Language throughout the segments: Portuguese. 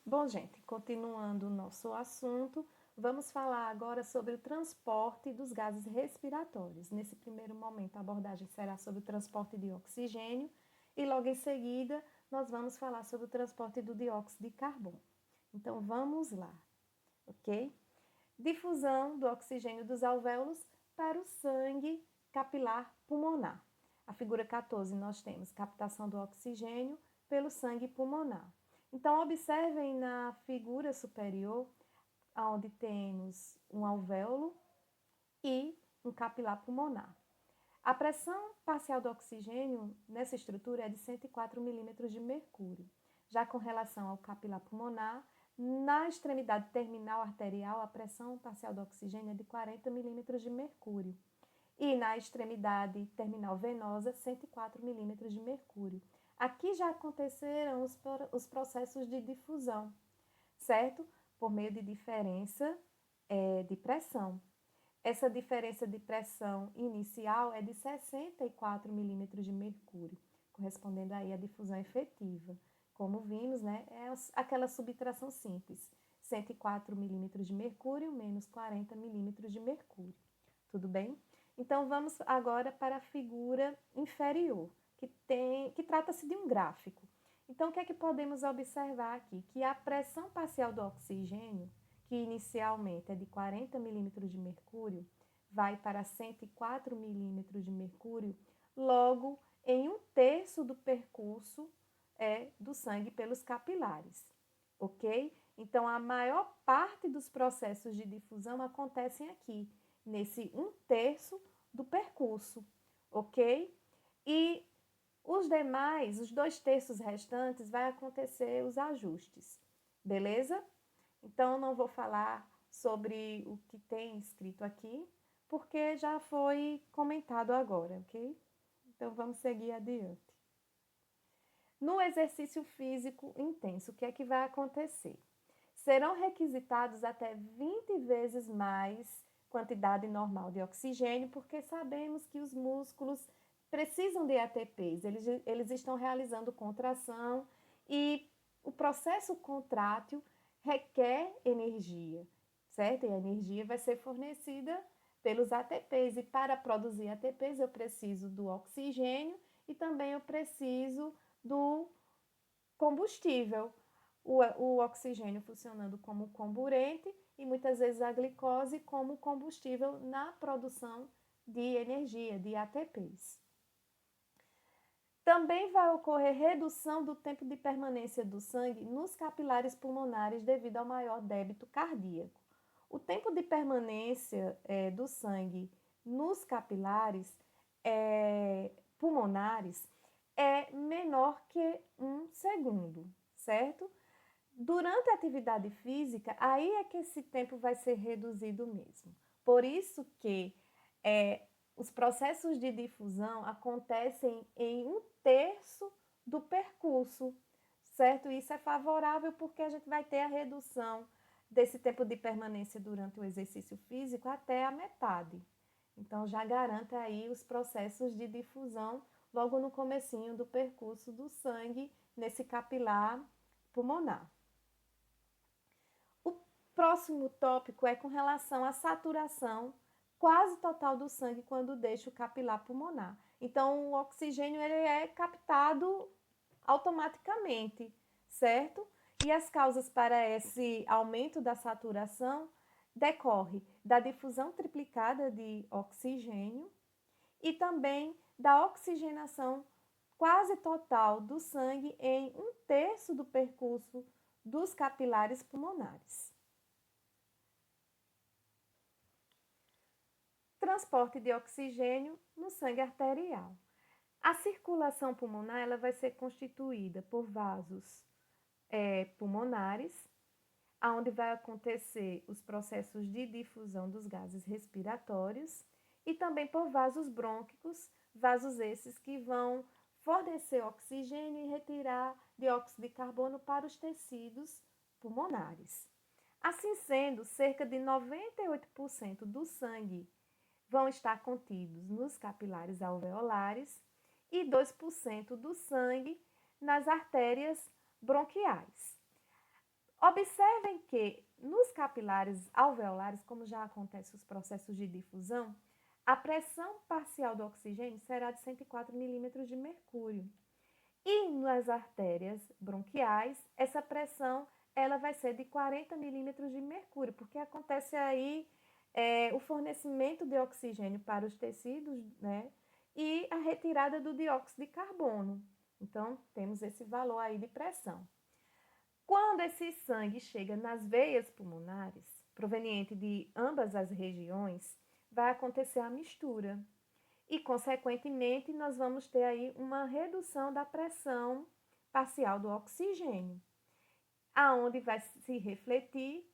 Bom, gente, continuando o nosso assunto, vamos falar agora sobre o transporte dos gases respiratórios. Nesse primeiro momento, a abordagem será sobre o transporte de oxigênio e logo em seguida nós vamos falar sobre o transporte do dióxido de carbono. Então, vamos lá, ok? Difusão do oxigênio dos alvéolos para o sangue capilar pulmonar. A figura 14, nós temos captação do oxigênio pelo sangue pulmonar. Então, observem na figura superior, onde temos um alvéolo e um capilar pulmonar. A pressão parcial do oxigênio nessa estrutura é de 104 milímetros de mercúrio. Já com relação ao capilar pulmonar, na extremidade terminal arterial, a pressão parcial do oxigênio é de 40 milímetros de mercúrio. E na extremidade terminal venosa, 104 milímetros de mercúrio. Aqui já aconteceram os processos de difusão, certo? Por meio de diferença de pressão. Essa diferença de pressão inicial é de 64 milímetros de mercúrio, correspondendo aí à difusão efetiva. Como vimos, né, é aquela subtração simples, 104 milímetros de mercúrio menos 40 milímetros de mercúrio. Tudo bem? Então, vamos agora para a figura inferior, que trata-se de um gráfico. Então, o que é que podemos observar aqui? Que a pressão parcial do oxigênio, que inicialmente é de 40 milímetros de mercúrio, vai para 104 milímetros de mercúrio, logo em 1/3 do percurso do sangue pelos capilares, ok? Então, a maior parte dos processos de difusão acontecem aqui, nesse 1/3 do percurso, ok? E os demais, os 2/3 restantes, vai acontecer os ajustes, beleza? Então, não vou falar sobre o que tem escrito aqui, porque já foi comentado agora, ok? Então, vamos seguir adiante. No exercício físico intenso, o que é que vai acontecer? Serão requisitados até 20 vezes mais quantidade normal de oxigênio, porque sabemos que os músculos precisam de ATPs, eles estão realizando contração e o processo contrátil requer energia, certo? E a energia vai ser fornecida pelos ATPs, e para produzir ATPs eu preciso do oxigênio e também eu preciso do combustível, o oxigênio funcionando como comburente e muitas vezes a glicose como combustível na produção de energia, de ATPs. Também vai ocorrer redução do tempo de permanência do sangue nos capilares pulmonares devido ao maior débito cardíaco. O tempo de permanência do sangue nos capilares pulmonares é menor que 1 segundo, certo? Durante a atividade física, aí é que esse tempo vai ser reduzido mesmo. Por isso que os processos de difusão acontecem em 1/3 do percurso, certo? Isso é favorável porque a gente vai ter a redução desse tempo de permanência durante o exercício físico até a metade. Então, já garante aí os processos de difusão logo no comecinho do percurso do sangue nesse capilar pulmonar. O próximo tópico é com relação à saturação quase total do sangue quando deixa o capilar pulmonar. Então, o oxigênio ele é captado automaticamente, certo? E as causas para esse aumento da saturação decorre da difusão triplicada de oxigênio e também da oxigenação quase total do sangue em 1/3 do percurso dos capilares pulmonares. Transporte de oxigênio no sangue arterial. A circulação pulmonar ela vai ser constituída por vasos pulmonares, onde vai acontecer os processos de difusão dos gases respiratórios, e também por vasos brônquicos, vasos esses que vão fornecer oxigênio e retirar dióxido de carbono para os tecidos pulmonares. Assim sendo, cerca de 98% do sangue vão estar contidos nos capilares alveolares e 2% do sangue nas artérias bronquiais. Observem que nos capilares alveolares, como já acontece os processos de difusão, a pressão parcial do oxigênio será de 104 milímetros de mercúrio. E nas artérias bronquiais, essa pressão ela vai ser de 40 milímetros de mercúrio, porque acontece aí o fornecimento de oxigênio para os tecidos, né? E a retirada do dióxido de carbono. Então, temos esse valor aí de pressão. Quando esse sangue chega nas veias pulmonares, proveniente de ambas as regiões, vai acontecer a mistura. E, consequentemente, nós vamos ter aí uma redução da pressão parcial do oxigênio, aonde vai se refletir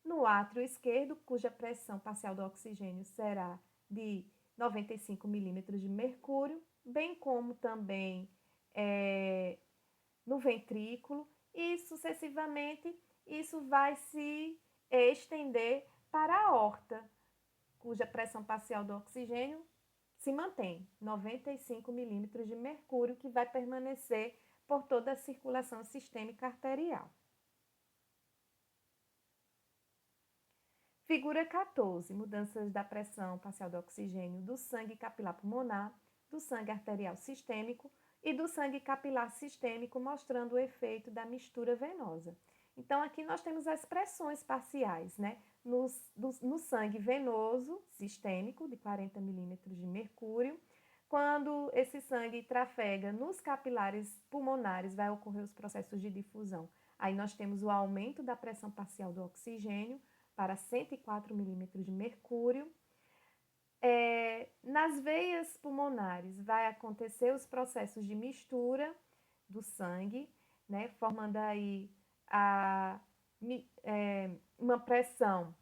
no átrio esquerdo, cuja pressão parcial do oxigênio será de 95 milímetros de mercúrio, bem como também no ventrículo, e sucessivamente isso vai se estender para a aorta, cuja pressão parcial do oxigênio se mantém 95 milímetros de mercúrio, que vai permanecer por toda a circulação sistêmica arterial. Figura 14, mudanças da pressão parcial do oxigênio do sangue capilar pulmonar, do sangue arterial sistêmico e do sangue capilar sistêmico, mostrando o efeito da mistura venosa. Então, aqui nós temos as pressões parciais, né? No sangue venoso sistêmico, de 40 milímetros de mercúrio. Quando esse sangue trafega nos capilares pulmonares, vai ocorrer os processos de difusão. Aí nós temos o aumento da pressão parcial do oxigênio para 104 milímetros de mercúrio. Nas veias pulmonares vai acontecer os processos de mistura do sangue, né, formando aí uma pressão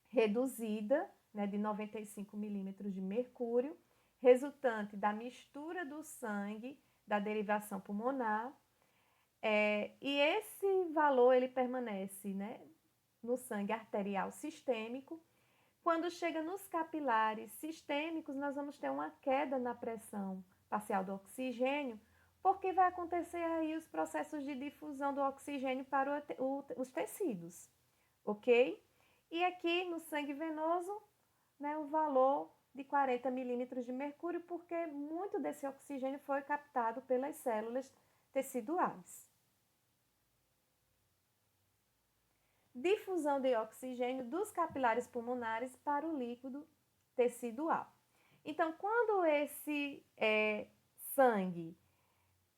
reduzida, né, de 95 milímetros de mercúrio, resultante da mistura do sangue, da derivação pulmonar, e esse valor ele permanece, né, no sangue arterial sistêmico. Quando chega nos capilares sistêmicos, nós vamos ter uma queda na pressão parcial do oxigênio, porque vai acontecer aí os processos de difusão do oxigênio para os tecidos, ok? E aqui no sangue venoso, né, o valor de 40 milímetros de mercúrio, porque muito desse oxigênio foi captado pelas células teciduais. Difusão de oxigênio dos capilares pulmonares para o líquido tecidual. Então, quando esse sangue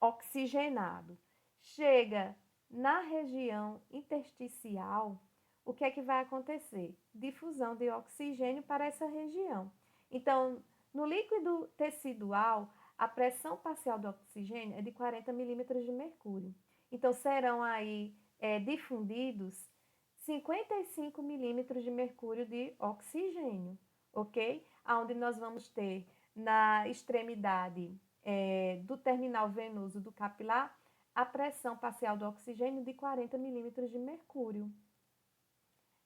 oxigenado chega na região intersticial, o que é que vai acontecer? Difusão de oxigênio para essa região. Então, no líquido tecidual, a pressão parcial do oxigênio é de 40 milímetros de mercúrio. Então, serão aí difundidos 55 milímetros de mercúrio de oxigênio, ok? Onde nós vamos ter na extremidade do terminal venoso do capilar a pressão parcial do oxigênio de 40 milímetros de mercúrio,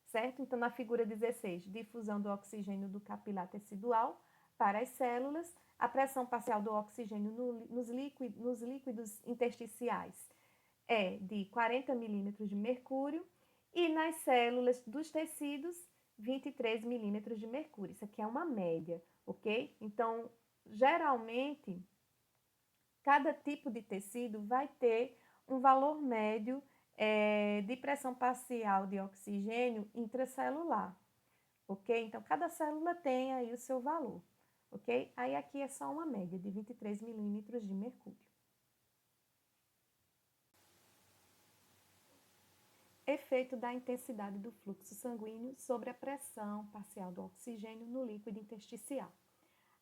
certo? Então, na figura 16, difusão do oxigênio do capilar tecidual para as células, a pressão parcial do oxigênio nos líquidos intersticiais é de 40 milímetros de mercúrio, e nas células dos tecidos, 23 milímetros de mercúrio. Isso aqui é uma média, ok? Então, geralmente, cada tipo de tecido vai ter um valor médio de pressão parcial de oxigênio intracelular, ok? Então, cada célula tem aí o seu valor, ok? Aí aqui é só uma média de 23 milímetros de mercúrio. Efeito da intensidade do fluxo sanguíneo sobre a pressão parcial do oxigênio no líquido intersticial.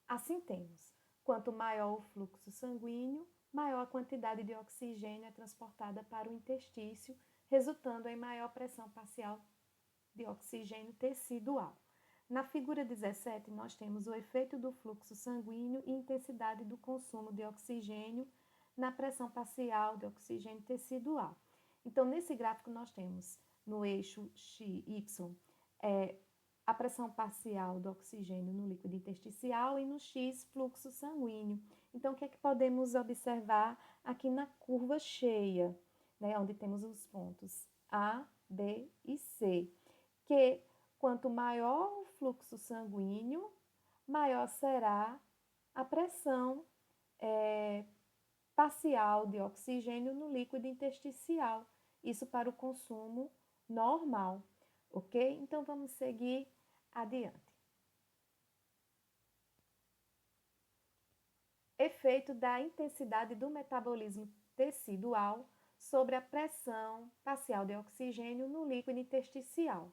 Assim temos, quanto maior o fluxo sanguíneo, maior a quantidade de oxigênio é transportada para o interstício, resultando em maior pressão parcial de oxigênio tecidual. Na figura 17, nós temos o efeito do fluxo sanguíneo e intensidade do consumo de oxigênio na pressão parcial de oxigênio tecidual. Então, nesse gráfico, nós temos no eixo XY a pressão parcial do oxigênio no líquido intersticial e no X, fluxo sanguíneo. Então, o que é que podemos observar aqui na curva cheia, né, onde temos os pontos A, B e C, que quanto maior o fluxo sanguíneo, maior será a pressão parcial de oxigênio no líquido intersticial. Isso para o consumo normal, ok? Então, vamos seguir adiante. Efeito da intensidade do metabolismo tecidual sobre a pressão parcial de oxigênio no líquido intersticial.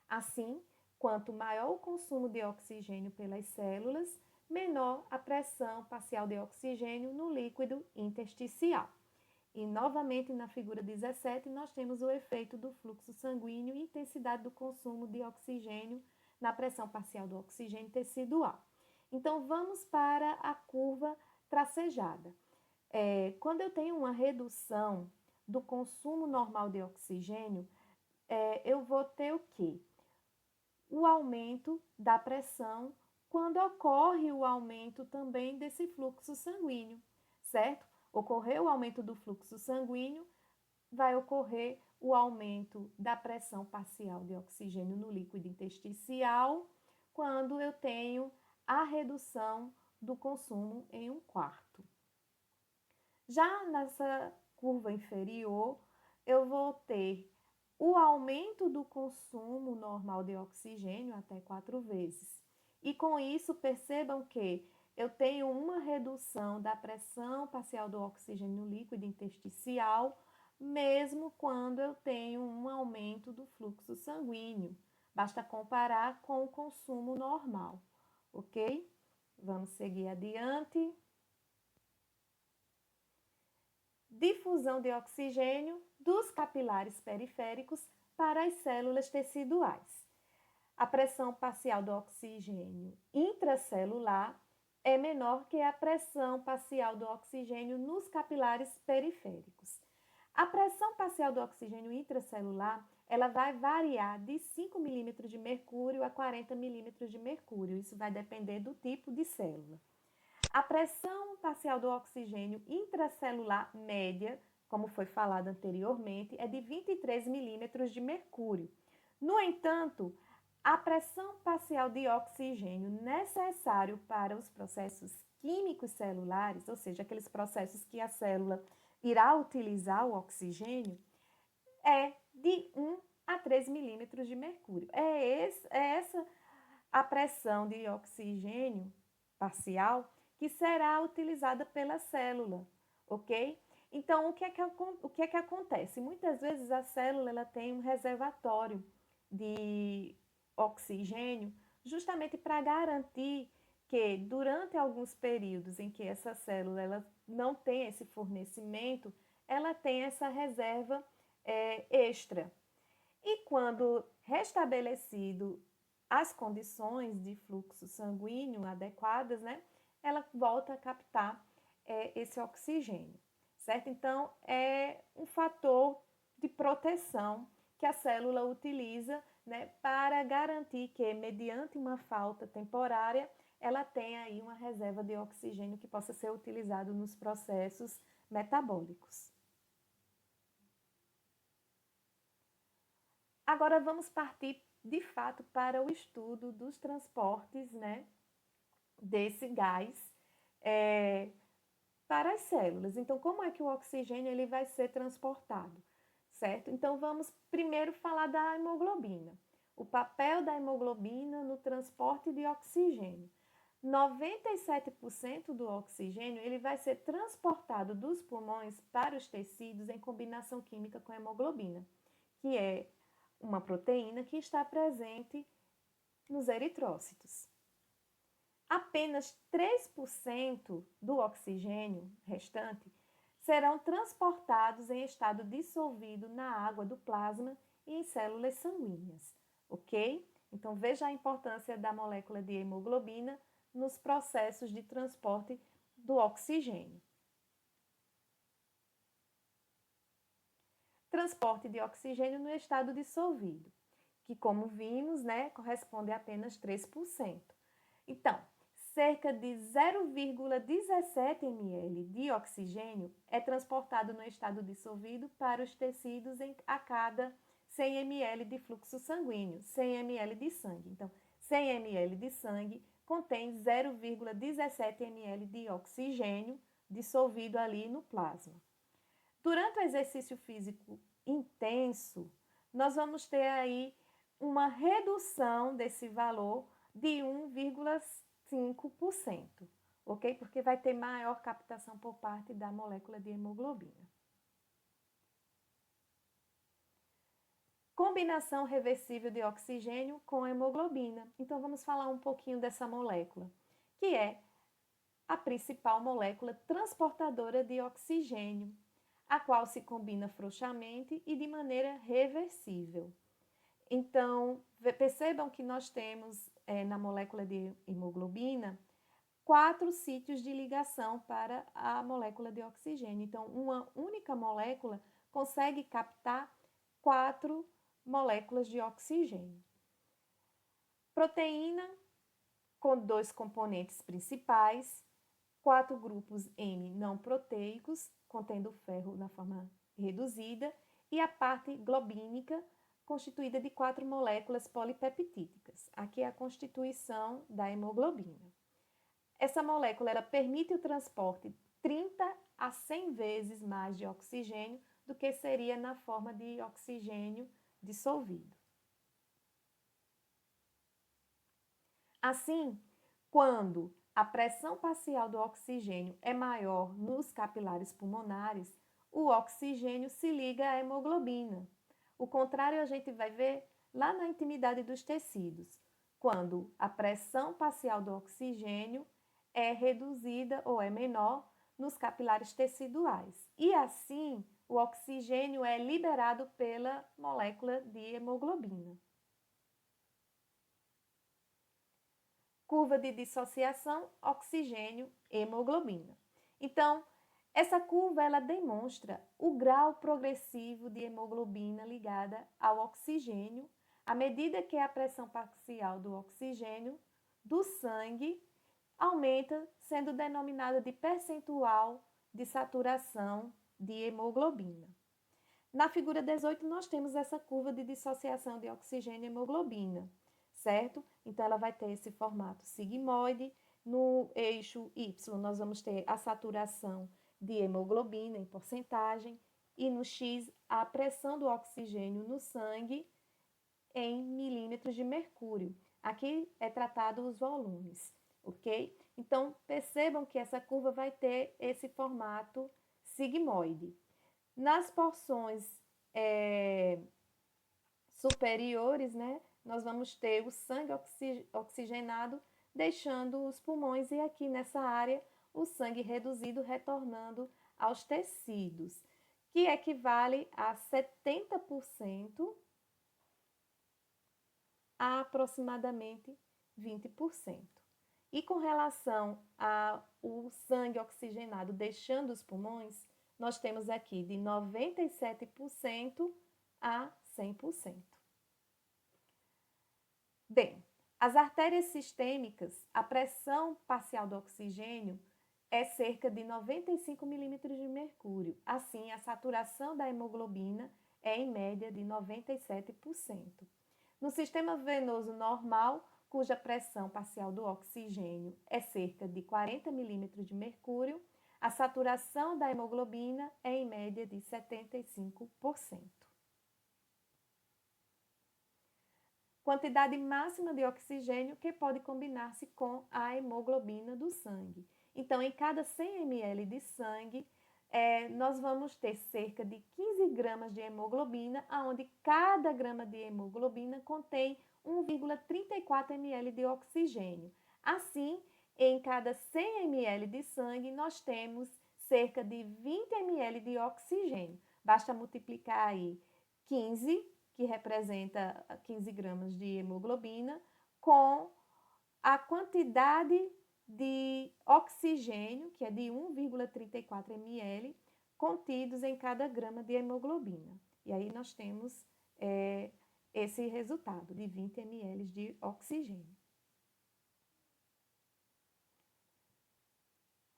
Assim, quanto maior o consumo de oxigênio pelas células, menor a pressão parcial de oxigênio no líquido intersticial. E, novamente, na figura 17, nós temos o efeito do fluxo sanguíneo e intensidade do consumo de oxigênio na pressão parcial do oxigênio tecidual. Então, vamos para a curva tracejada. Quando eu tenho uma redução do consumo normal de oxigênio, eu vou ter o quê? O aumento da pressão quando ocorre o aumento também desse fluxo sanguíneo, certo? Ocorreu o aumento do fluxo sanguíneo, vai ocorrer o aumento da pressão parcial de oxigênio no líquido intersticial quando eu tenho a redução do consumo em 1/4. Já nessa curva inferior, eu vou ter o aumento do consumo normal de oxigênio até 4 vezes. E com isso, percebam que eu tenho uma redução da pressão parcial do oxigênio líquido intersticial, mesmo quando eu tenho um aumento do fluxo sanguíneo. Basta comparar com o consumo normal, ok? Vamos seguir adiante. Difusão de oxigênio dos capilares periféricos para as células teciduais. A pressão parcial do oxigênio intracelular é menor que a pressão parcial do oxigênio nos capilares periféricos. A pressão parcial do oxigênio intracelular ela vai variar de 5 milímetros de mercúrio a 40 milímetros de mercúrio. Isso vai depender do tipo de célula. A pressão parcial do oxigênio intracelular média, como foi falado anteriormente, é de 23 milímetros de mercúrio. No entanto, a pressão parcial de oxigênio necessário para os processos químicos celulares, ou seja, aqueles processos que a célula irá utilizar o oxigênio, é de 1 a 3 milímetros de mercúrio. É essa a pressão de oxigênio parcial que será utilizada pela célula, ok? Então, o que é que acontece? Muitas vezes a célula ela tem um reservatório de oxigênio justamente para garantir que durante alguns períodos em que essa célula ela não tem esse fornecimento, ela tem essa reserva extra. E quando restabelecido as condições de fluxo sanguíneo adequadas, né, ela volta a captar esse oxigênio, certo? Então, é um fator de proteção que a célula utiliza, né, para garantir que, mediante uma falta temporária, ela tenha aí uma reserva de oxigênio que possa ser utilizado nos processos metabólicos. Agora vamos partir de fato para o estudo dos transportes, né, desse gás para as células. Então, como é que o oxigênio ele vai ser transportado, certo? Então, vamos primeiro falar da hemoglobina. O papel da hemoglobina no transporte de oxigênio. 97% do oxigênio ele vai ser transportado dos pulmões para os tecidos em combinação química com a hemoglobina, que é uma proteína que está presente nos eritrócitos. Apenas 3% do oxigênio restante serão transportados em estado dissolvido na água do plasma e em células sanguíneas, ok? Então, veja a importância da molécula de hemoglobina nos processos de transporte do oxigênio. Transporte de oxigênio no estado dissolvido, que como vimos, né, corresponde a apenas 3%. Então, cerca de 0,17 ml de oxigênio é transportado no estado dissolvido para os tecidos a cada 100 ml de fluxo sanguíneo, 100 ml de sangue. Então, 100 ml de sangue contém 0,17 ml de oxigênio dissolvido ali no plasma. Durante o exercício físico intenso, nós vamos ter aí uma redução desse valor de 1,5%, ok? Porque vai ter maior captação por parte da molécula de hemoglobina. Combinação reversível de oxigênio com hemoglobina. Então, vamos falar um pouquinho dessa molécula, que é a principal molécula transportadora de oxigênio, a qual se combina frouxamente e de maneira reversível. Então, percebam que nós temos na molécula de hemoglobina 4 sítios de ligação para a molécula de oxigênio. Então, uma única molécula consegue captar 4 moléculas de oxigênio. Proteína com 2 componentes principais, 4 grupos M não proteicos, contendo ferro na forma reduzida, e a parte globínica, constituída de 4 moléculas polipeptídicas. Aqui é a constituição da hemoglobina. Essa molécula ela permite o transporte 30 a 100 vezes mais de oxigênio do que seria na forma de oxigênio dissolvido. Assim, quando a pressão parcial do oxigênio é maior nos capilares pulmonares, o oxigênio se liga à hemoglobina. O contrário a gente vai ver lá na intimidade dos tecidos, quando a pressão parcial do oxigênio é reduzida ou é menor nos capilares teciduais. E assim, o oxigênio é liberado pela molécula de hemoglobina. Curva de dissociação, oxigênio, hemoglobina. Então, essa curva ela demonstra o grau progressivo de hemoglobina ligada ao oxigênio, à medida que a pressão parcial do oxigênio do sangue aumenta, sendo denominada de percentual de saturação de hemoglobina. Na figura 18, nós temos essa curva de dissociação de oxigênio e hemoglobina, certo? Então, ela vai ter esse formato sigmoide. No eixo Y, nós vamos ter a saturação de hemoglobina em porcentagem e no X, a pressão do oxigênio no sangue em milímetros de mercúrio. Aqui é tratado os volumes, ok? Então, percebam que essa curva vai ter esse formato sigmoide. Nas porções superiores, né, nós vamos ter o sangue oxigenado, deixando os pulmões, e aqui nessa área, o sangue reduzido retornando aos tecidos, que equivale a 70% a aproximadamente 20%. E com relação ao sangue oxigenado deixando os pulmões, nós temos aqui de 97% a 100%. Bem, as artérias sistêmicas, a pressão parcial do oxigênio é cerca de 95 milímetros de mercúrio. Assim, a saturação da hemoglobina é em média de 97%. No sistema venoso normal, cuja pressão parcial do oxigênio é cerca de 40 milímetros de mercúrio, a saturação da hemoglobina é em média de 75%. Quantidade máxima de oxigênio que pode combinar-se com a hemoglobina do sangue. Então, em cada 100 ml de sangue, nós vamos ter cerca de 15 gramas de hemoglobina, onde cada grama de hemoglobina contém 1,34 ml de oxigênio. Assim, em cada 100 ml de sangue, nós temos cerca de 20 ml de oxigênio. Basta multiplicar aí 15, que representa 15 gramas de hemoglobina, com a quantidade de oxigênio, que é de 1,34 ml, contidos em cada grama de hemoglobina. E aí nós temos esse resultado de 20 ml de oxigênio.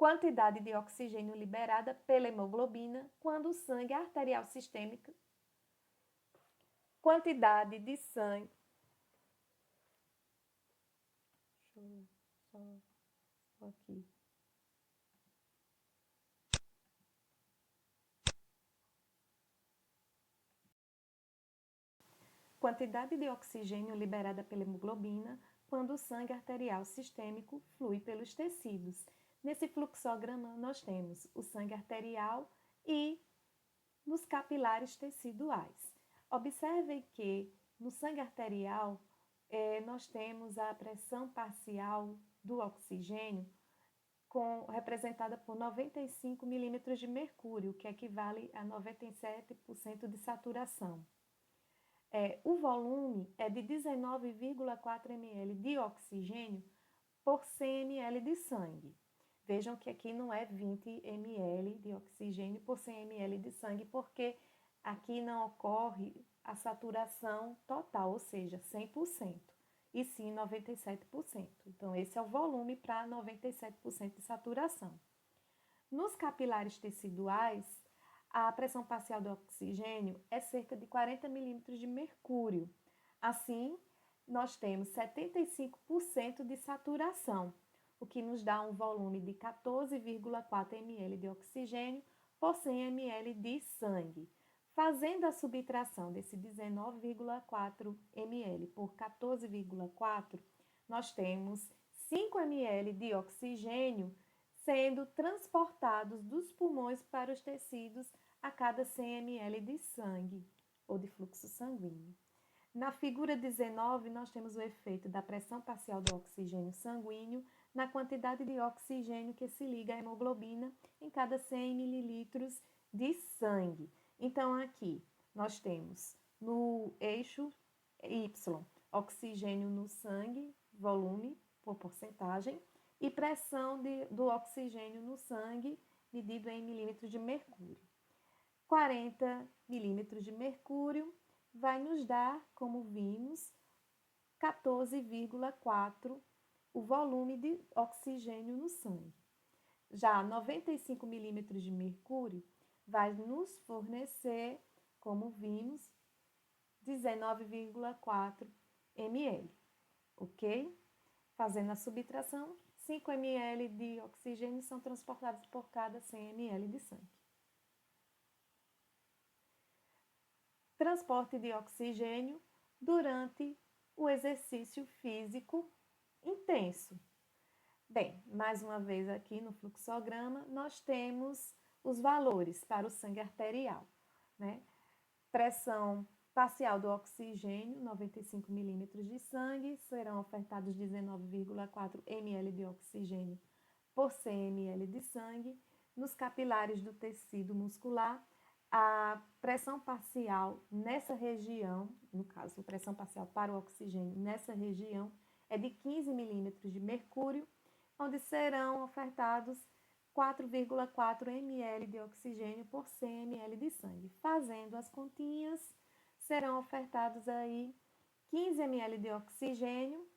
quantidade de oxigênio liberada pela hemoglobina quando o sangue arterial sistêmico, quantidade de sangue, deixa eu só aqui. Quantidade de oxigênio liberada pela hemoglobina quando o sangue arterial sistêmico flui pelos tecidos. Nesse fluxograma, nós temos o sangue arterial e nos capilares teciduais. Observem que no sangue arterial nós temos a pressão parcial do oxigênio representada por 95 milímetros de mercúrio, que equivale a 97% de saturação. O volume é de 19,4 ml de oxigênio por 100 ml de sangue. Vejam que aqui não é 20 ml de oxigênio por 100 ml de sangue, porque aqui não ocorre a saturação total, ou seja, 100%, e sim 97%. Então, esse é o volume para 97% de saturação. Nos capilares teciduais, a pressão parcial do oxigênio é cerca de 40 milímetros de mercúrio. Assim, nós temos 75% de saturação, o que nos dá um volume de 14,4 ml de oxigênio por 100 ml de sangue. Fazendo a subtração desse 19,4 ml por 14,4, nós temos 5 ml de oxigênio sendo transportados dos pulmões para os tecidos a cada 100 ml de sangue ou de fluxo sanguíneo. Na figura 19, nós temos o efeito da pressão parcial do oxigênio sanguíneo na quantidade de oxigênio que se liga à hemoglobina em cada 100 ml de sangue. Então, aqui nós temos no eixo Y, oxigênio no sangue, volume por porcentagem, e pressão do oxigênio no sangue, medido em milímetros de mercúrio. 40 milímetros de mercúrio vai nos dar, como vimos, 14,4 o volume de oxigênio no sangue. Já 95 milímetros de mercúrio vai nos fornecer, como vimos, 19,4 ml, ok? Fazendo a subtração, 5 ml de oxigênio são transportados por cada 100 ml de sangue. Transporte de oxigênio durante o exercício físico intenso. Bem, mais uma vez aqui no fluxograma, nós temos os valores para o sangue arterial, né? Pressão parcial do oxigênio, 95 milímetros de sangue, serão ofertados 19,4 ml de oxigênio por 100 ml de sangue. Nos capilares do tecido muscular, a pressão parcial nessa região, no caso, a pressão parcial para o oxigênio nessa região, é de 15 milímetros de mercúrio, onde serão ofertados 4,4 ml de oxigênio por 100 ml de sangue. Fazendo as continhas, serão ofertados aí 15 ml de oxigênio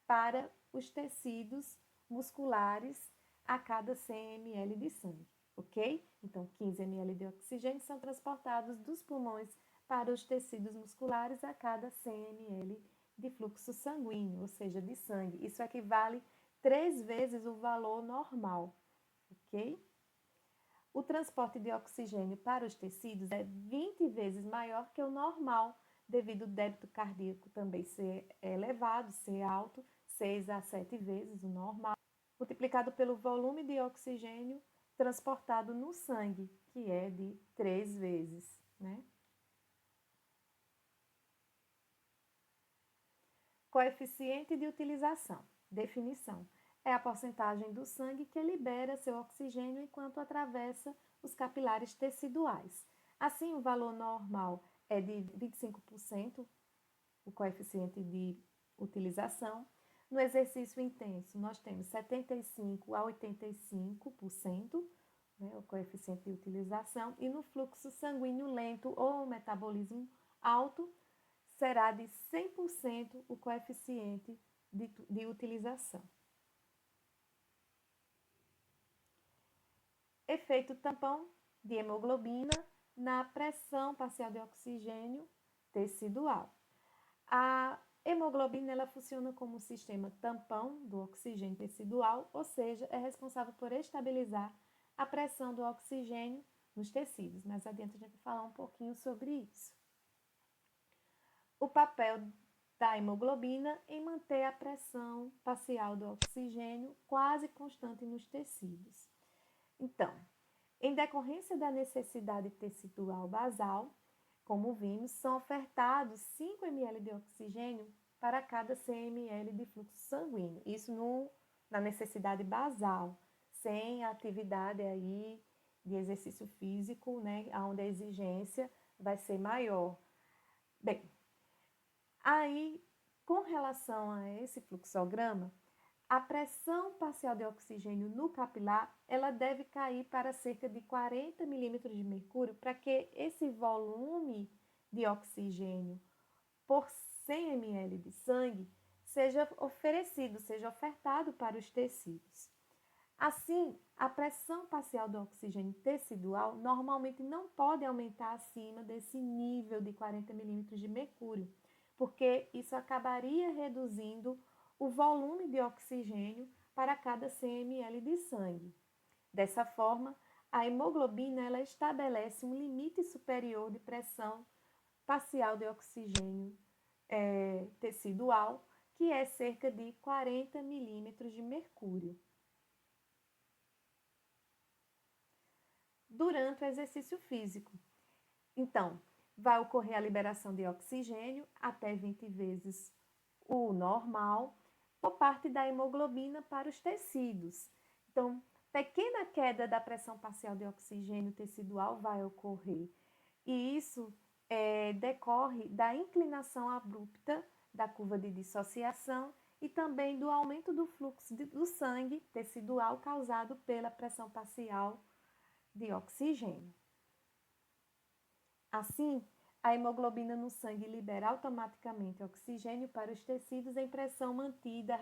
para os tecidos musculares a cada 100 ml de sangue, ok? Então, 15 ml de oxigênio são transportados dos pulmões para os tecidos musculares a cada 100 ml de fluxo sanguíneo, ou seja, de sangue. Isso equivale 3 vezes o valor normal, ok? O transporte de oxigênio para os tecidos é 20 vezes maior que o normal, devido ao débito cardíaco também ser elevado, ser alto, 6 a 7 vezes o normal, multiplicado pelo volume de oxigênio transportado no sangue, que é de 3 vezes, né? Coeficiente de utilização. Definição. É a porcentagem do sangue que libera seu oxigênio enquanto atravessa os capilares teciduais. Assim, o valor normal é de 25%, o coeficiente de utilização. No exercício intenso, nós temos 75% a 85%, né, o coeficiente de utilização, e no fluxo sanguíneo lento ou metabolismo alto, será de 100% o coeficiente de utilização. Efeito tampão de hemoglobina na pressão parcial de oxigênio tecidual. A hemoglobina ela funciona como um sistema tampão do oxigênio tecidual, ou seja, é responsável por estabilizar a pressão do oxigênio nos tecidos. Mais adiante a gente vai falar um pouquinho sobre isso. O papel da hemoglobina em manter a pressão parcial do oxigênio quase constante nos tecidos. Então, em decorrência da necessidade tecidual basal, como vimos, são ofertados 5 ml de oxigênio para cada 100 ml de fluxo sanguíneo. Isso na necessidade basal, sem a atividade aí de exercício físico, né, onde a exigência vai ser maior. Bem, aí, com relação a esse fluxograma, a pressão parcial de oxigênio no capilar, ela deve cair para cerca de 40 milímetros de mercúrio para que esse volume de oxigênio por 100 ml de sangue seja oferecido, seja ofertado para os tecidos. Assim, a pressão parcial do oxigênio tecidual normalmente não pode aumentar acima desse nível de 40 milímetros de mercúrio, porque isso acabaria reduzindo o volume de oxigênio para cada 100 ml de sangue. Dessa forma, a hemoglobina ela estabelece um limite superior de pressão parcial de oxigênio tecidual, que é cerca de 40 milímetros de mercúrio. Durante o exercício físico. Então, vai ocorrer a liberação de oxigênio até 20 vezes o normal por parte da hemoglobina para os tecidos. Então, pequena queda da pressão parcial de oxigênio tecidual vai ocorrer. E isso decorre da inclinação abrupta da curva de dissociação e também do aumento do fluxo do sangue tecidual causado pela pressão parcial de oxigênio. Assim, a hemoglobina no sangue libera automaticamente oxigênio para os tecidos em pressão mantida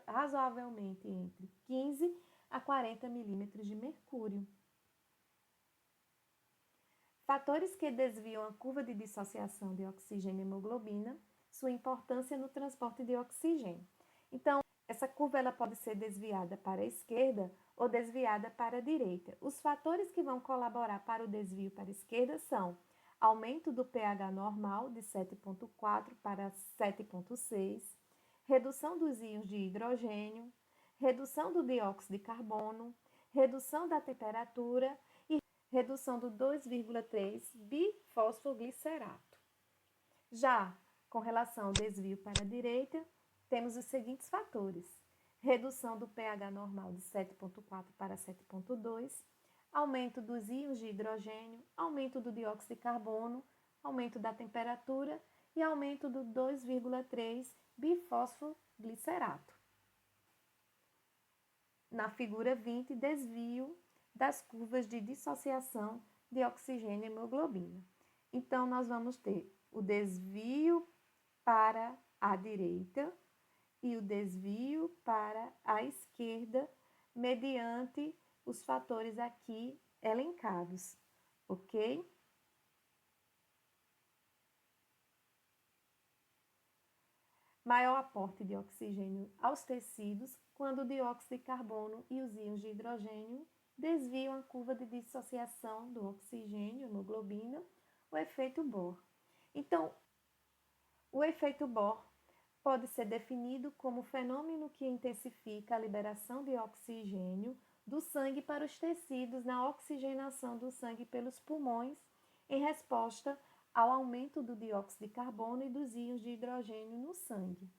razoavelmente entre 15 a 40 milímetros de mercúrio. Fatores que desviam a curva de dissociação de oxigênio e hemoglobina, sua importância no transporte de oxigênio. Então, essa curva ela pode ser desviada para a esquerda ou desviada para a direita. Os fatores que vão colaborar para o desvio para a esquerda são aumento do pH normal de 7,4 para 7,6, redução dos íons de hidrogênio, redução do dióxido de carbono, redução da temperatura e redução do 2,3 bifosfoglicerato. Já com relação ao desvio para a direita, temos os seguintes fatores: redução do pH normal de 7,4 para 7,2, aumento dos íons de hidrogênio, aumento do dióxido de carbono, aumento da temperatura e aumento do 2,3 bifosfoglicerato. Na figura 20, desvio das curvas de dissociação de oxigênio e hemoglobina. Então, nós vamos ter o desvio para a direita e o desvio para a esquerda, mediante os fatores aqui elencados, ok? Maior aporte de oxigênio aos tecidos quando o dióxido de carbono e os íons de hidrogênio desviam a curva de dissociação do oxigênio, hemoglobina, o efeito Bohr. Então, o efeito Bohr pode ser definido como fenômeno que intensifica a liberação de oxigênio do sangue para os tecidos na oxigenação do sangue pelos pulmões, em resposta ao aumento do dióxido de carbono e dos íons de hidrogênio no sangue.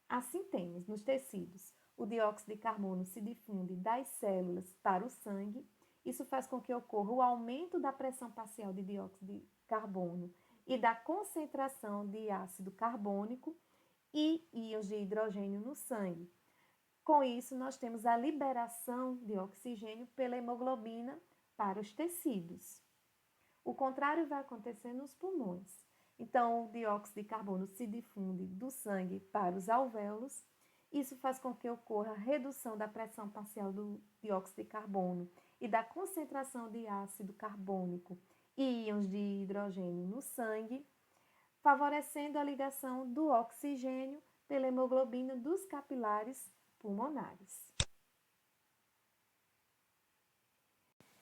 Assim temos, nos tecidos, o dióxido de carbono se difunde das células para o sangue. Isso faz com que ocorra o aumento da pressão parcial de dióxido de carbono e da concentração de ácido carbônico e íons de hidrogênio no sangue. Com isso, nós temos a liberação de oxigênio pela hemoglobina para os tecidos. O contrário vai acontecer nos pulmões. Então, o dióxido de carbono se difunde do sangue para os alvéolos. Isso faz com que ocorra a redução da pressão parcial do dióxido de carbono e da concentração de ácido carbônico e íons de hidrogênio no sangue, favorecendo a ligação do oxigênio pela hemoglobina dos capilares pulmonares.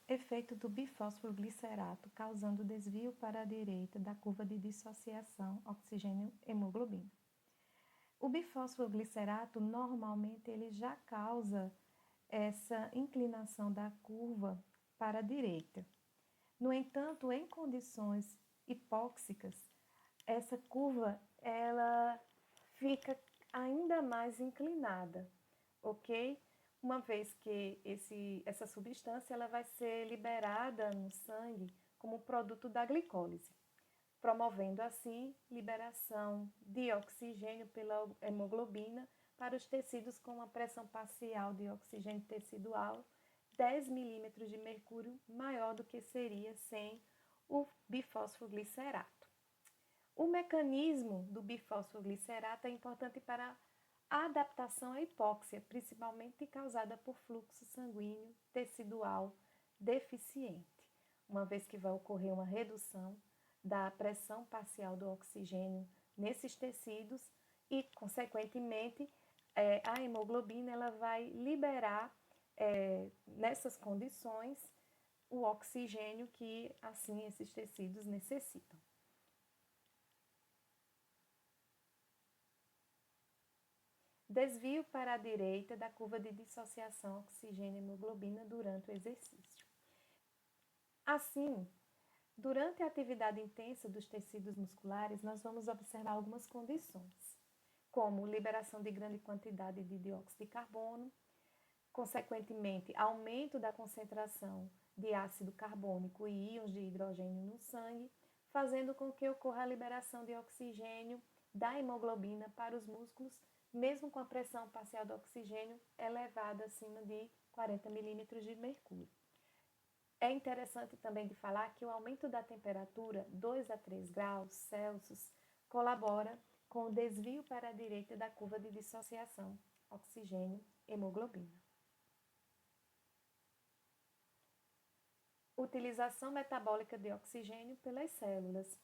Efeito do bifosfoglicerato causando desvio para a direita da curva de dissociação oxigênio-hemoglobina. O bifosfoglicerato normalmente ele já causa essa inclinação da curva para a direita. No entanto, em condições hipóxicas, essa curva ela fica ainda mais inclinada, ok? Uma vez que essa substância ela vai ser liberada no sangue como produto da glicólise, promovendo assim liberação de oxigênio pela hemoglobina para os tecidos com uma pressão parcial de oxigênio tecidual 10 milímetros de mercúrio maior do que seria sem o bifosfoglicerato. O mecanismo do bifosfoglicerato é importante para a adaptação à hipóxia, principalmente causada por fluxo sanguíneo tecidual deficiente, uma vez que vai ocorrer uma redução da pressão parcial do oxigênio nesses tecidos e, consequentemente, a hemoglobina ela vai liberar, nessas condições, o oxigênio que, assim, esses tecidos necessitam. Desvio para a direita da curva de dissociação oxigênio-hemoglobina durante o exercício. Assim, durante a atividade intensa dos tecidos musculares, nós vamos observar algumas condições, como liberação de grande quantidade de dióxido de carbono, consequentemente, aumento da concentração de ácido carbônico e íons de hidrogênio no sangue, fazendo com que ocorra a liberação de oxigênio da hemoglobina para os músculos, mesmo com a pressão parcial do oxigênio elevada acima de 40 milímetros de mercúrio. É interessante também de falar que o aumento da temperatura, 2 a 3 graus Celsius, colabora com o desvio para a direita da curva de dissociação oxigênio-hemoglobina. Utilização metabólica de oxigênio pelas células.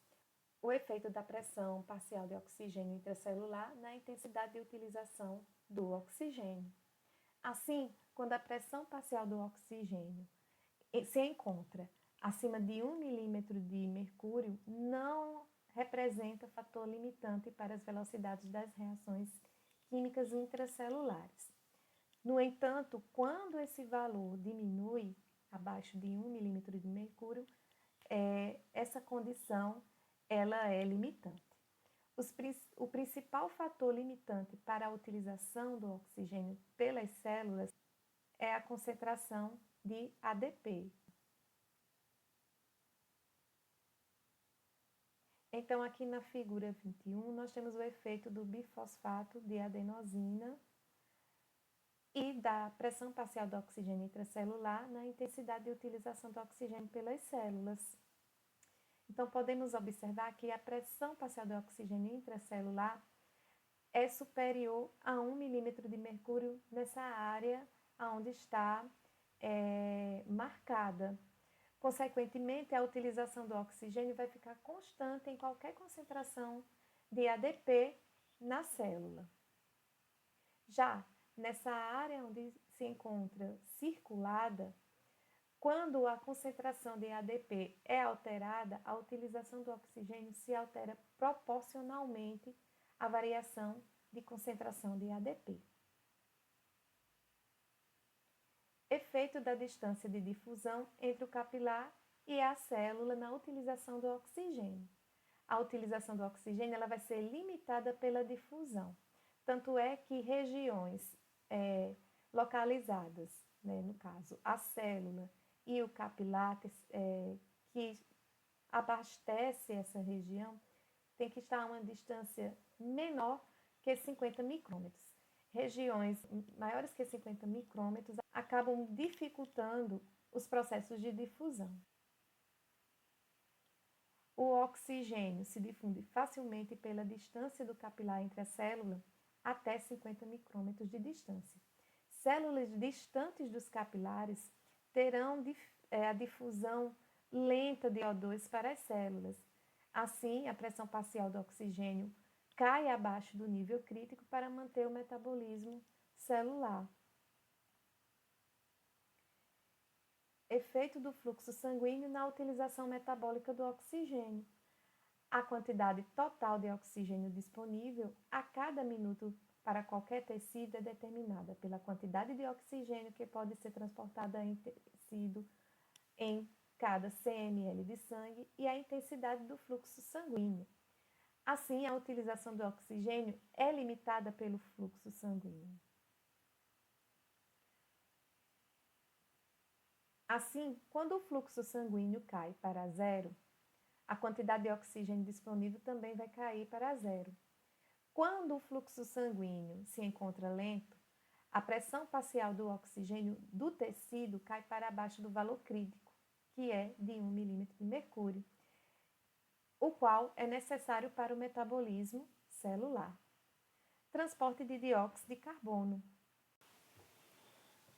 O efeito da pressão parcial de oxigênio intracelular na intensidade de utilização do oxigênio. Assim, quando a pressão parcial do oxigênio se encontra acima de 1 milímetro de mercúrio, não representa fator limitante para as velocidades das reações químicas intracelulares. No entanto, quando esse valor diminui abaixo de 1 milímetro de mercúrio, essa condição ela é limitante. O principal fator limitante para a utilização do oxigênio pelas células é a concentração de ADP. Então, aqui na figura 21, nós temos o efeito do bifosfato de adenosina e da pressão parcial do oxigênio intracelular na intensidade de utilização do oxigênio pelas células. Então, podemos observar que a pressão parcial do oxigênio intracelular é superior a 1 milímetro de mercúrio nessa área onde está marcada. Consequentemente, a utilização do oxigênio vai ficar constante em qualquer concentração de ADP na célula. Já nessa área onde se encontra circulada, quando a concentração de ADP é alterada, a utilização do oxigênio se altera proporcionalmente à variação de concentração de ADP. Efeito da distância de difusão entre o capilar e a célula na utilização do oxigênio. A utilização do oxigênio ela vai ser limitada pela difusão. Tanto é que regiões localizadas, né, no caso, a célula e o capilar que abastece essa região tem que estar a uma distância menor que 50 micrômetros. Regiões maiores que 50 micrômetros acabam dificultando os processos de difusão. O oxigênio se difunde facilmente pela distância do capilar entre a célula até 50 micrômetros de distância. Células distantes dos capilares terão a difusão lenta de O2 para as células. Assim, a pressão parcial do oxigênio cai abaixo do nível crítico para manter o metabolismo celular. Efeito do fluxo sanguíneo na utilização metabólica do oxigênio. A quantidade total de oxigênio disponível a cada minuto para qualquer tecido é determinada pela quantidade de oxigênio que pode ser transportada em tecido em cada cml de sangue e a intensidade do fluxo sanguíneo. Assim, a utilização do oxigênio é limitada pelo fluxo sanguíneo. Assim, quando o fluxo sanguíneo cai para zero, a quantidade de oxigênio disponível também vai cair para zero. Quando o fluxo sanguíneo se encontra lento, a pressão parcial do oxigênio do tecido cai para abaixo do valor crítico, que é de 1 milímetro de mercúrio, o qual é necessário para o metabolismo celular. Transporte de dióxido de carbono.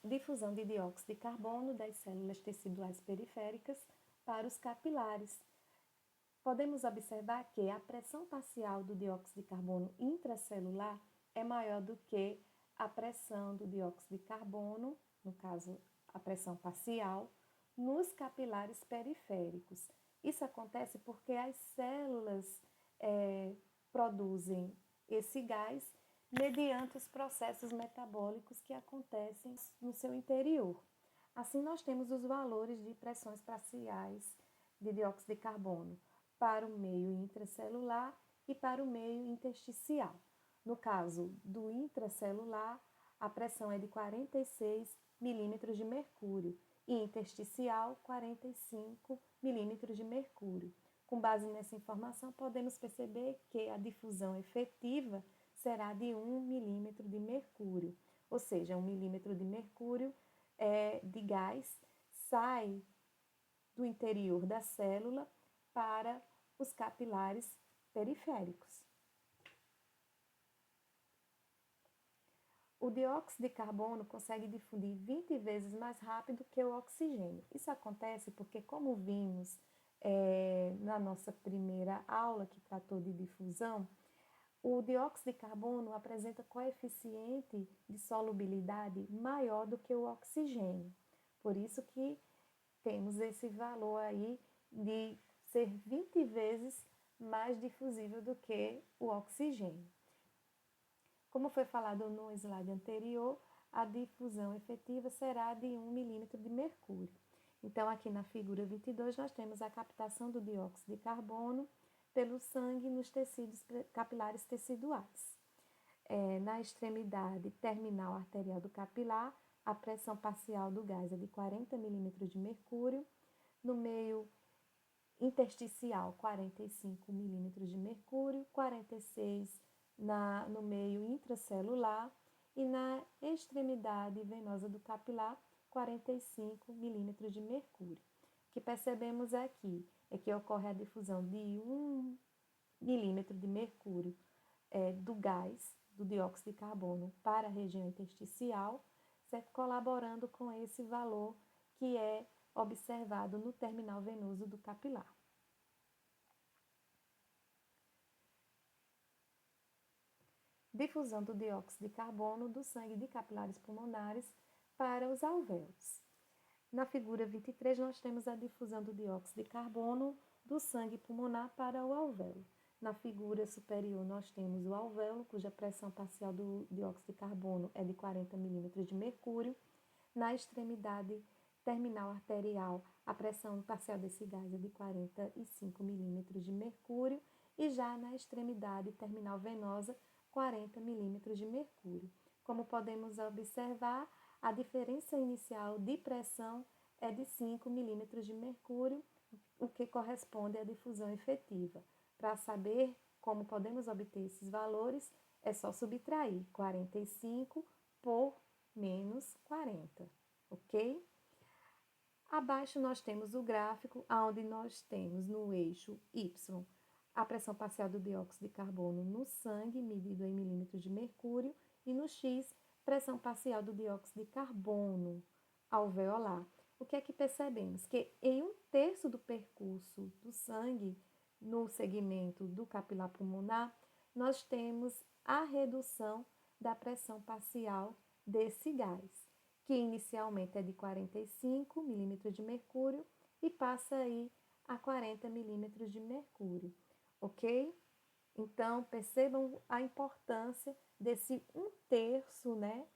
Difusão de dióxido de carbono das células teciduais periféricas para os capilares. Podemos observar que a pressão parcial do dióxido de carbono intracelular é maior do que a pressão do dióxido de carbono, no caso, a pressão parcial, nos capilares periféricos. Isso acontece porque as células produzem esse gás mediante os processos metabólicos que acontecem no seu interior. Assim, nós temos os valores de pressões parciais de dióxido de carbono para o meio intracelular e para o meio intersticial. No caso do intracelular, a pressão é de 46 milímetros de mercúrio e intersticial 45 milímetros de mercúrio. Com base nessa informação, podemos perceber que a difusão efetiva será de 1 milímetro de mercúrio, ou seja, 1 milímetro de mercúrio de gás sai do interior da célula para os capilares periféricos. O dióxido de carbono consegue difundir 20 vezes mais rápido que o oxigênio. Isso acontece porque, como vimos na nossa primeira aula que tratou de difusão, o dióxido de carbono apresenta coeficiente de solubilidade maior do que o oxigênio. Por isso que temos esse valor aí de ser 20 vezes mais difusível do que o oxigênio. Como foi falado no slide anterior, a difusão efetiva será de 1 milímetro de mercúrio. Então, aqui na figura 22, nós temos a captação do dióxido de carbono pelo sangue nos tecidos capilares teciduais. Na extremidade terminal arterial do capilar, a pressão parcial do gás é de 40 milímetros de mercúrio. No meio intersticial, 45 milímetros de mercúrio, 46 no meio intracelular e na extremidade venosa do capilar, 45 milímetros de mercúrio. O que percebemos aqui é que ocorre a difusão de 1 milímetro de mercúrio do gás, do dióxido de carbono, para a região intersticial, certo? Colaborando com esse valor que é observado no terminal venoso do capilar. Difusão do dióxido de carbono do sangue de capilares pulmonares para os alvéolos. Na figura 23, nós temos a difusão do dióxido de carbono do sangue pulmonar para o alvéolo. Na figura superior, nós temos o alvéolo, cuja pressão parcial do dióxido de carbono é de 40 milímetros de mercúrio. Na extremidade terminal arterial, a pressão parcial desse gás é de 45 milímetros de mercúrio. E já na extremidade terminal venosa, 40 milímetros de mercúrio. Como podemos observar, a diferença inicial de pressão é de 5 milímetros de mercúrio, o que corresponde à difusão efetiva. Para saber como podemos obter esses valores, é só subtrair 45 por menos 40, ok? Abaixo nós temos o gráfico, onde nós temos no eixo Y a pressão parcial do dióxido de carbono no sangue, medido em milímetros de mercúrio, e no X, pressão parcial do dióxido de carbono alveolar. o que é que percebemos? Que em 1/3 do percurso do sangue, no segmento do capilar pulmonar, nós temos a redução da pressão parcial desse gás, que inicialmente é de 45 milímetros de mercúrio e passa aí a 40 milímetros de mercúrio, ok? Então, percebam a importância desse 1/3, né,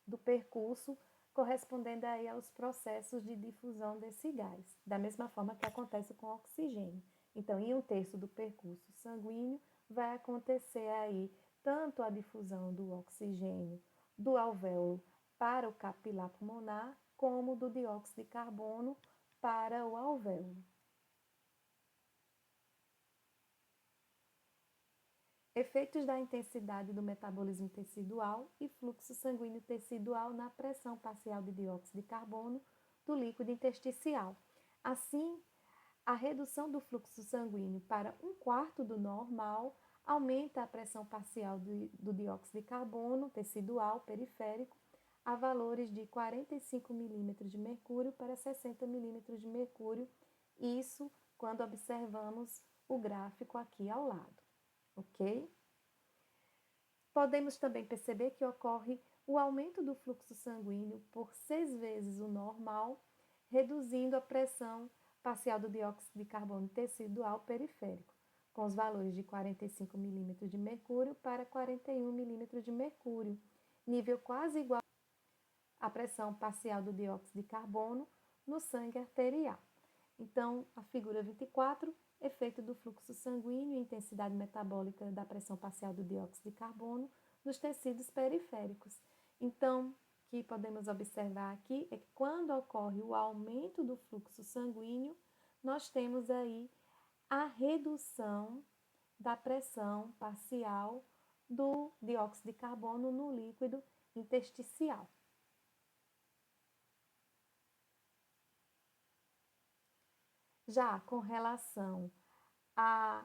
do percurso correspondendo aí aos processos de difusão desse gás, da mesma forma que acontece com o oxigênio. Então, em 1/3 do percurso sanguíneo, vai acontecer aí tanto a difusão do oxigênio do alvéolo para o capilar pulmonar, como do dióxido de carbono para o alvéolo. Efeitos da intensidade do metabolismo tecidual e fluxo sanguíneo tecidual na pressão parcial de dióxido de carbono do líquido intersticial. Assim, a redução do fluxo sanguíneo para 1/4 do normal aumenta a pressão parcial do dióxido de carbono tecidual periférico a valores de 45 milímetros de mercúrio para 60 milímetros de mercúrio, isso quando observamos o gráfico aqui ao lado, ok? Podemos também perceber que ocorre o aumento do fluxo sanguíneo por 6 vezes o normal, reduzindo a pressão parcial do dióxido de carbono tecidual periférico, com os valores de 45 milímetros de mercúrio para 41 milímetros de mercúrio, nível quase igual à pressão parcial do dióxido de carbono no sangue arterial. Então, a figura 24, efeito do fluxo sanguíneo e intensidade metabólica da pressão parcial do dióxido de carbono nos tecidos periféricos. Então, o que podemos observar aqui é que quando ocorre o aumento do fluxo sanguíneo, nós temos aí a redução da pressão parcial do dióxido de carbono no líquido intersticial. Já com relação à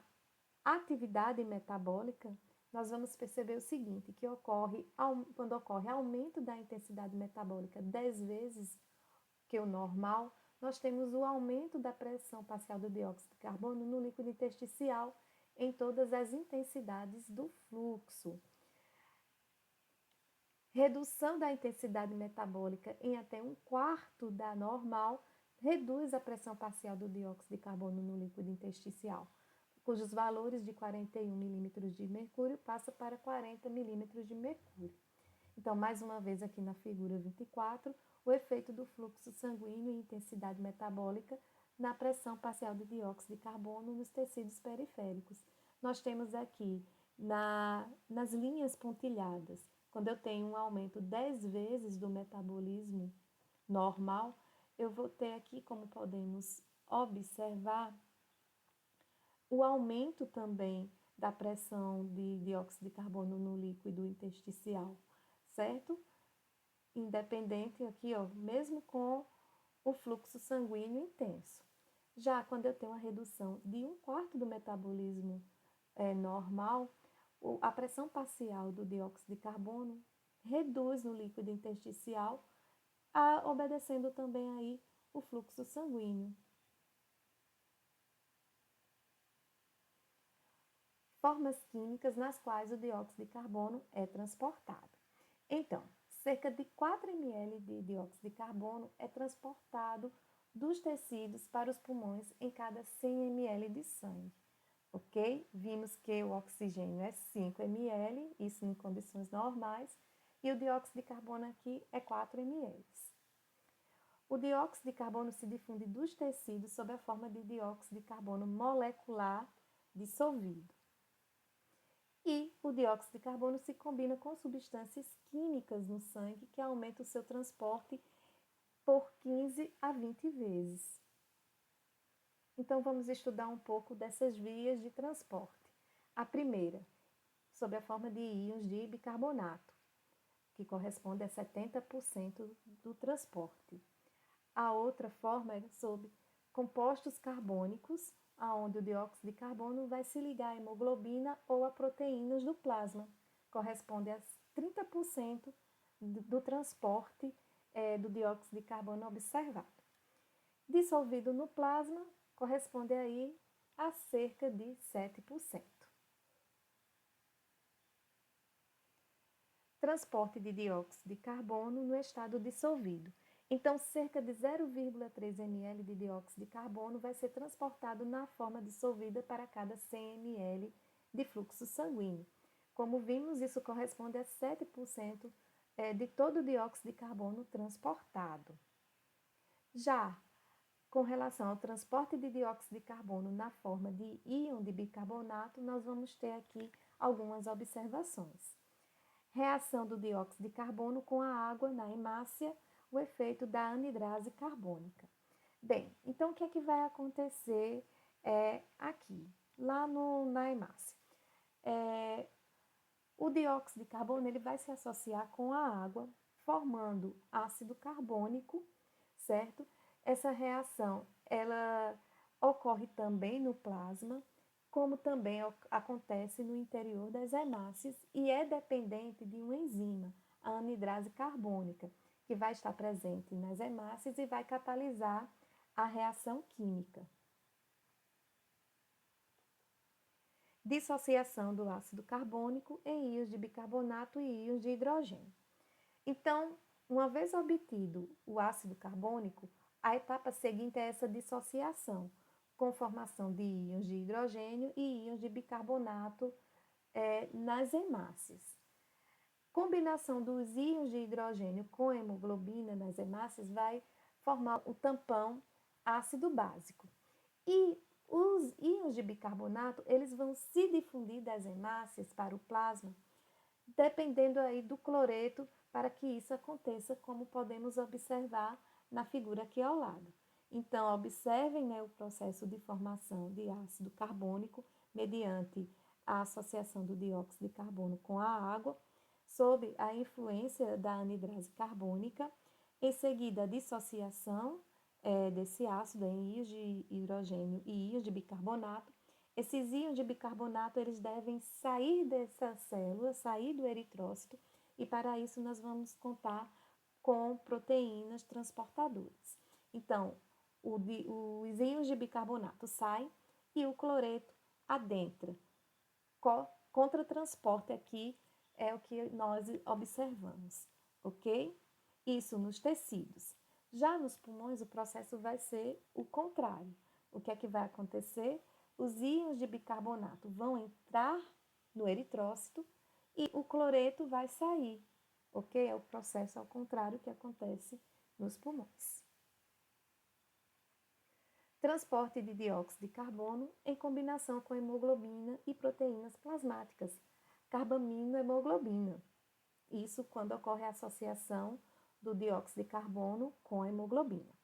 atividade metabólica, nós vamos perceber o seguinte, que quando ocorre aumento da intensidade metabólica 10 vezes que o normal, nós temos o aumento da pressão parcial do dióxido de carbono no líquido intersticial em todas as intensidades do fluxo. Redução da intensidade metabólica em até 1/4 da normal reduz a pressão parcial do dióxido de carbono no líquido intersticial, cujos valores de 41 milímetros de mercúrio passa para 40 milímetros de mercúrio. Então, mais uma vez aqui na figura 24, o efeito do fluxo sanguíneo e intensidade metabólica na pressão parcial do dióxido de carbono nos tecidos periféricos. Nós temos aqui nas linhas pontilhadas, quando eu tenho um aumento 10 vezes do metabolismo normal, eu vou ter aqui, como podemos observar, o aumento também da pressão de dióxido de carbono no líquido intersticial, certo? Independente aqui, ó, mesmo com o fluxo sanguíneo intenso. Já quando eu tenho uma redução de 1/4 do metabolismo normal, a pressão parcial do dióxido de carbono reduz no líquido intersticial, obedecendo também aí o fluxo sanguíneo. Formas químicas nas quais o dióxido de carbono é transportado. Então, cerca de 4 ml de dióxido de carbono é transportado dos tecidos para os pulmões em cada 100 ml de sangue, ok? Vimos que o oxigênio é 5 ml, isso em condições normais, e o dióxido de carbono aqui é 4 ml. O dióxido de carbono se difunde dos tecidos sob a forma de dióxido de carbono molecular dissolvido. E o dióxido de carbono se combina com substâncias químicas no sangue que aumentam o seu transporte por 15 a 20 vezes. Então, vamos estudar um pouco dessas vias de transporte. A primeira, sob a forma de íons de bicarbonato, que corresponde a 70% do transporte. A outra forma é sob compostos carbônicos, onde o dióxido de carbono vai se ligar à hemoglobina ou a proteínas do plasma, corresponde a 30% do transporte do dióxido de carbono observado. dissolvido no plasma corresponde aí a cerca de 7%. Transporte de dióxido de carbono no estado dissolvido. Então, cerca de 0,3 ml de dióxido de carbono vai ser transportado na forma dissolvida para cada 100 ml de fluxo sanguíneo. Como vimos, isso corresponde a 7% de todo o dióxido de carbono transportado. Já com relação ao transporte de dióxido de carbono na forma de íon de bicarbonato, nós vamos ter aqui algumas observações. Reação do dióxido de carbono com a água na hemácia, o efeito da anidrase carbônica. Bem, então o que é que vai acontecer aqui, lá na hemácia? O dióxido de carbono ele vai se associar com a água, formando ácido carbônico, certo? Essa reação ela ocorre também no plasma, como também acontece no interior das hemácias e é dependente de uma enzima, a anidrase carbônica, que vai estar presente nas hemácias e vai catalisar a reação química. Dissociação do ácido carbônico em íons de bicarbonato e íons de hidrogênio. Então, uma vez obtido o ácido carbônico, a etapa seguinte é essa dissociação, com formação de íons de hidrogênio e íons de bicarbonato nas hemácias. Combinação dos íons de hidrogênio com hemoglobina nas hemácias vai formar o tampão ácido básico. E os íons de bicarbonato, eles vão se difundir das hemácias para o plasma, dependendo aí do cloreto para que isso aconteça, como podemos observar na figura aqui ao lado. Então, observem, né, o processo de formação de ácido carbônico mediante a associação do dióxido de carbono com a água, sob a influência da anidrase carbônica, em seguida a dissociação desse ácido em íons de hidrogênio e íons de bicarbonato. Esses íons de bicarbonato eles devem sair dessa célula, sair do eritrócito, e para isso nós vamos contar com proteínas transportadoras. Então, os íons de bicarbonato saem e o cloreto adentra. Contratransporte aqui é o que nós observamos, ok? Isso nos tecidos. Já nos pulmões, o processo vai ser o contrário. O que é que vai acontecer? Os íons de bicarbonato vão entrar no eritrócito e o cloreto vai sair, ok? É o processo ao contrário que acontece nos pulmões. Transporte de dióxido de carbono em combinação com hemoglobina e proteínas plasmáticas, carbaminohemoglobina. Isso quando ocorre a associação do dióxido de carbono com a hemoglobina.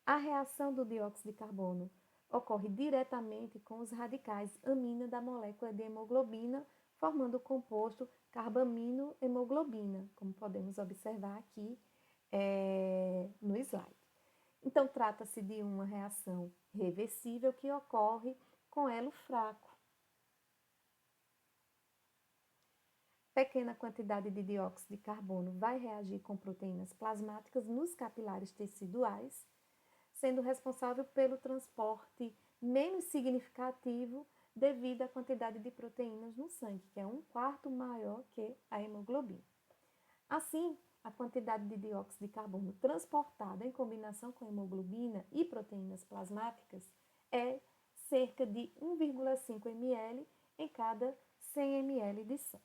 A reação do dióxido de carbono ocorre diretamente com os radicais amina da molécula de hemoglobina, formando o composto carbaminohemoglobina, como podemos observar aqui no slide. Então, trata-se de uma reação reversível que ocorre com elo fraco. Pequena quantidade de dióxido de carbono vai reagir com proteínas plasmáticas nos capilares teciduais, sendo responsável pelo transporte menos significativo devido à quantidade de proteínas no sangue, que é 1/4 maior que a hemoglobina. Assim, a quantidade de dióxido de carbono transportada em combinação com hemoglobina e proteínas plasmáticas é cerca de 1,5 ml em cada 100 ml de sangue.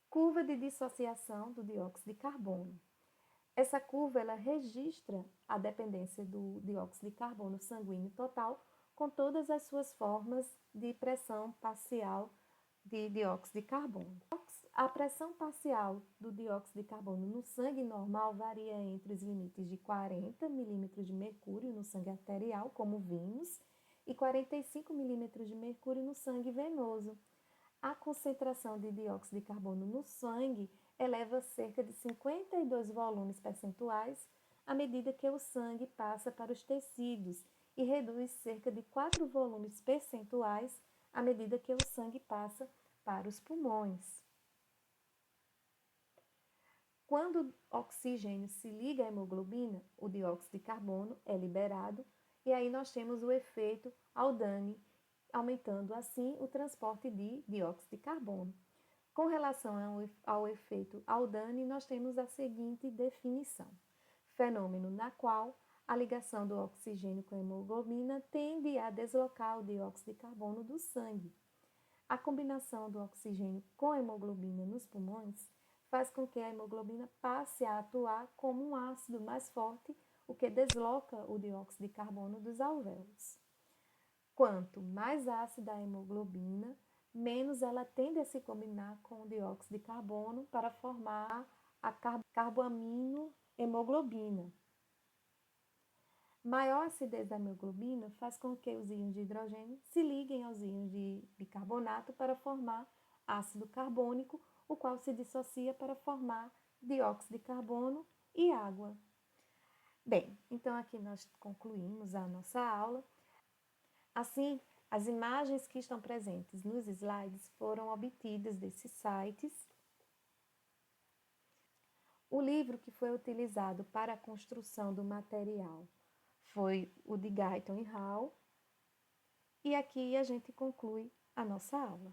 Curva de dissociação do dióxido de carbono. Essa curva ela registra a dependência do dióxido de carbono sanguíneo total com todas as suas formas de pressão parcial de dióxido de carbono. A pressão parcial do dióxido de carbono no sangue normal varia entre os limites de 40 milímetros de mercúrio no sangue arterial, como vimos, e 45 milímetros de mercúrio no sangue venoso. A concentração de dióxido de carbono no sangue eleva cerca de 52 volumes percentuais à medida que o sangue passa para os tecidos e reduz cerca de 4 volumes percentuais à medida que o sangue passa para os pulmões. Quando o oxigênio se liga à hemoglobina, o dióxido de carbono é liberado e aí nós temos o efeito Aldane, aumentando assim o transporte de dióxido de carbono. Com relação ao efeito Aldane, nós temos a seguinte definição: fenômeno na qual a ligação do oxigênio com a hemoglobina tende a deslocar o dióxido de carbono do sangue. A combinação do oxigênio com a hemoglobina nos pulmões faz com que a hemoglobina passe a atuar como um ácido mais forte, o que desloca o dióxido de carbono dos alvéolos. Quanto mais ácida a hemoglobina, menos ela tende a se combinar com o dióxido de carbono para formar a carboamino hemoglobina. Maior acidez da hemoglobina faz com que os íons de hidrogênio se liguem aos íons de bicarbonato para formar ácido carbônico, o qual se dissocia para formar dióxido de carbono e água. Bem, então aqui nós concluímos a nossa aula. Assim, as imagens que estão presentes nos slides foram obtidas desses sites. O livro que foi utilizado para a construção do material foi o de Guyton e Hall. E aqui a gente conclui a nossa aula.